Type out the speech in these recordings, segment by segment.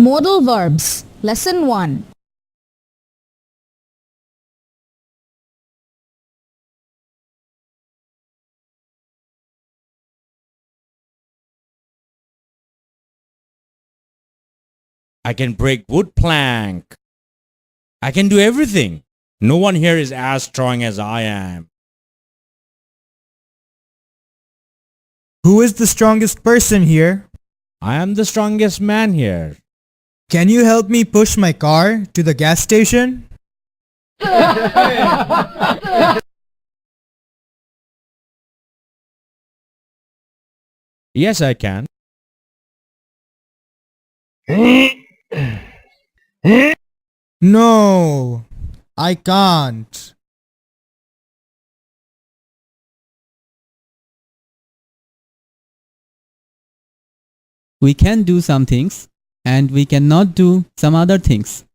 Modal verbs. Lesson 1. I can break wood plank. I can do everything. No one here is as strong as I am. Who is the strongest person here? I am the strongest man here. Can you help me push my car to the gas station? Yes, I can. No, I can't. We can do some things and we cannot do some other things.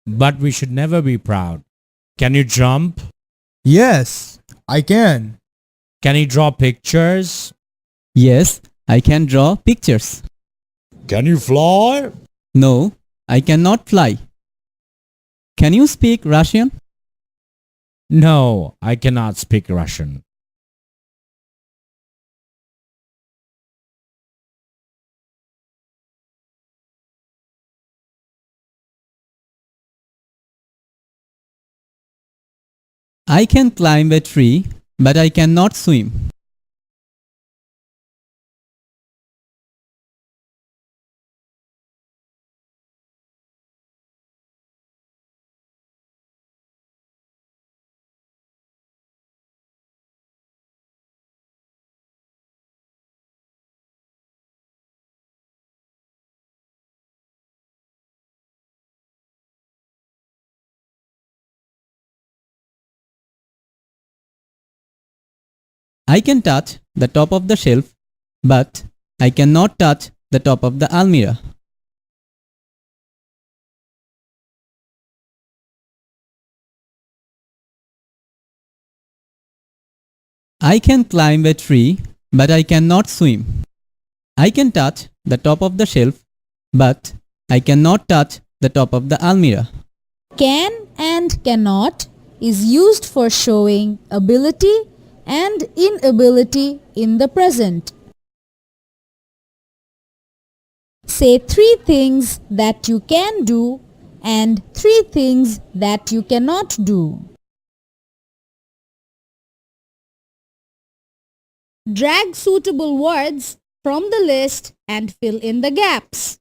But we should never be proud. Can you jump? Yes, I can. Can you draw pictures? Yes, I can draw pictures. Can you fly? No, I cannot fly. Can you speak Russian? No, I cannot speak Russian. I can climb a tree, but I cannot swim. I can touch the top of the shelf, but I cannot touch the top of the almirah. I can climb a tree, but I cannot swim. I can touch the top of the shelf, but I cannot touch the top of the almirah. Can and cannot is used for showing ability and inability in the present. Say 3 things that you can do and 3 things that you cannot do. Drag suitable words from the list and fill in the gaps.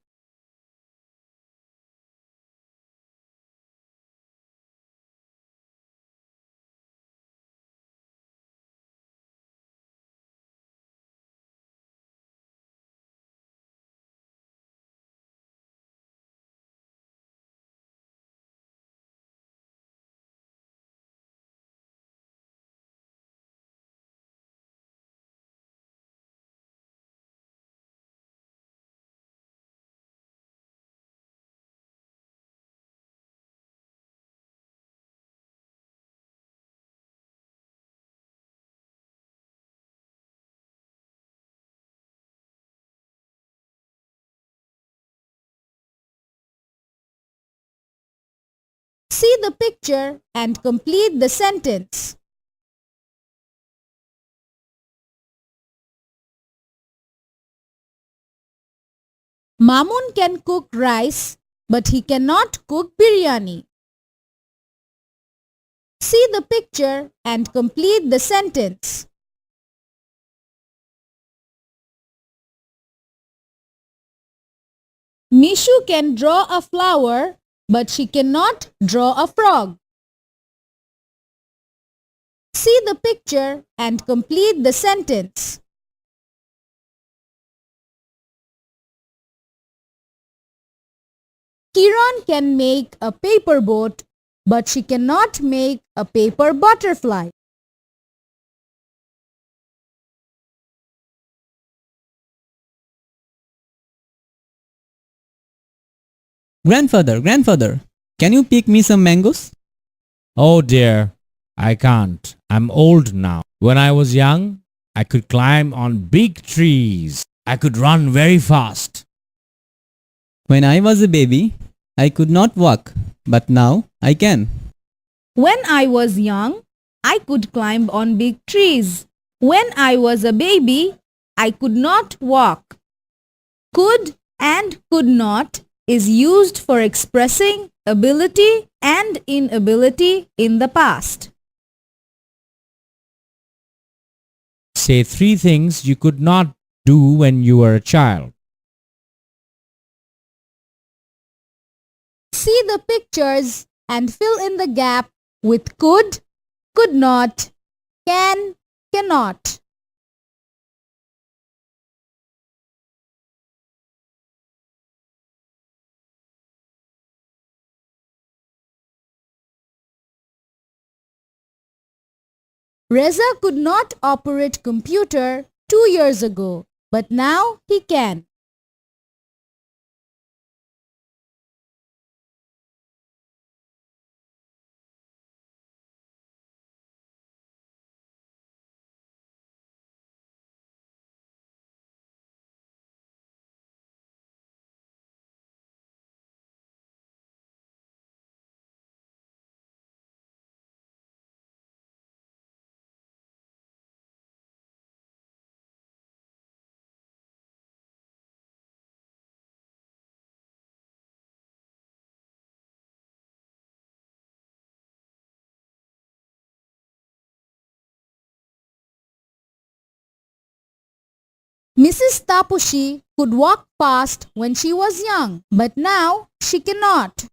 See the picture and complete the sentence. Mamun can cook rice, but he cannot cook biryani. See the picture and complete the sentence. Mishu can draw a flower, but she cannot draw a frog. See the picture and complete the sentence. Kiran can make a paper boat, but she cannot make a paper butterfly. Grandfather, can you pick me some mangoes? Oh dear, I can't. I'm old now. When I was young, I could climb on big trees. I could run very fast. When I was a baby, I could not walk, but now I can. When I was young, I could climb on big trees. When I was a baby, I could not walk. Could and could not is used for expressing ability and inability in the past. Say 3 things you could not do when you were a child. See the pictures and fill in the gap with could, could not, can, cannot. Reza could not operate computer 2 years ago, but now he can. Mrs. Tapushi could walk fast when she was young, but now she cannot.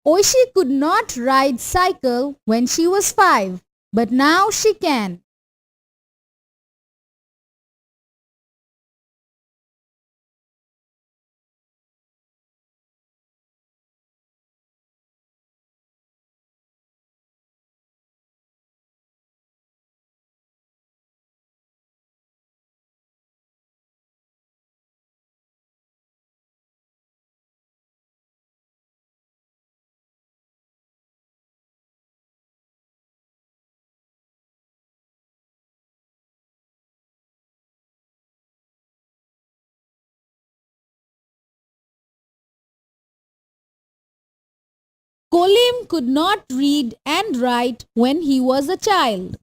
Oishi could not ride cycle when she was 5, but now she can. Kolim could not read and write when he was a child.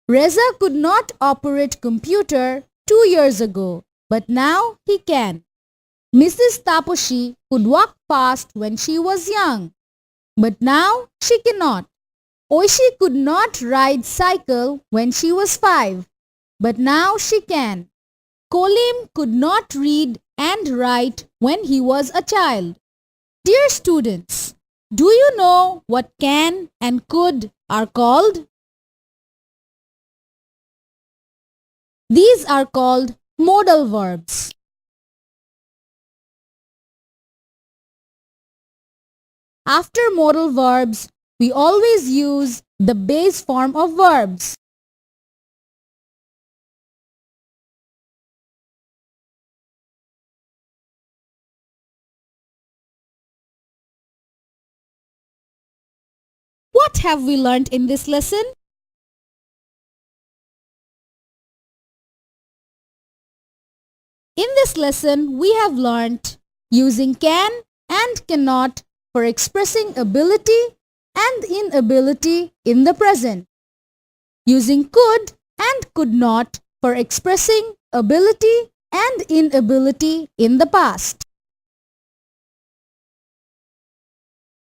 Reza could not operate computer 2 years ago, but now he can. Mrs. Taposhi could walk fast when she was young, but now she cannot. Oishi could not ride cycle when she was 5, but now she can. Kolim could not read and write when he was a child. Dear students, do you know what can and could are called? These are called modal verbs. After modal verbs, we always use the base form of verbs. What have we learned in this lesson? In this lesson, we have learnt using can and cannot for expressing ability and inability in the present, using could and could not for expressing ability and inability in the past.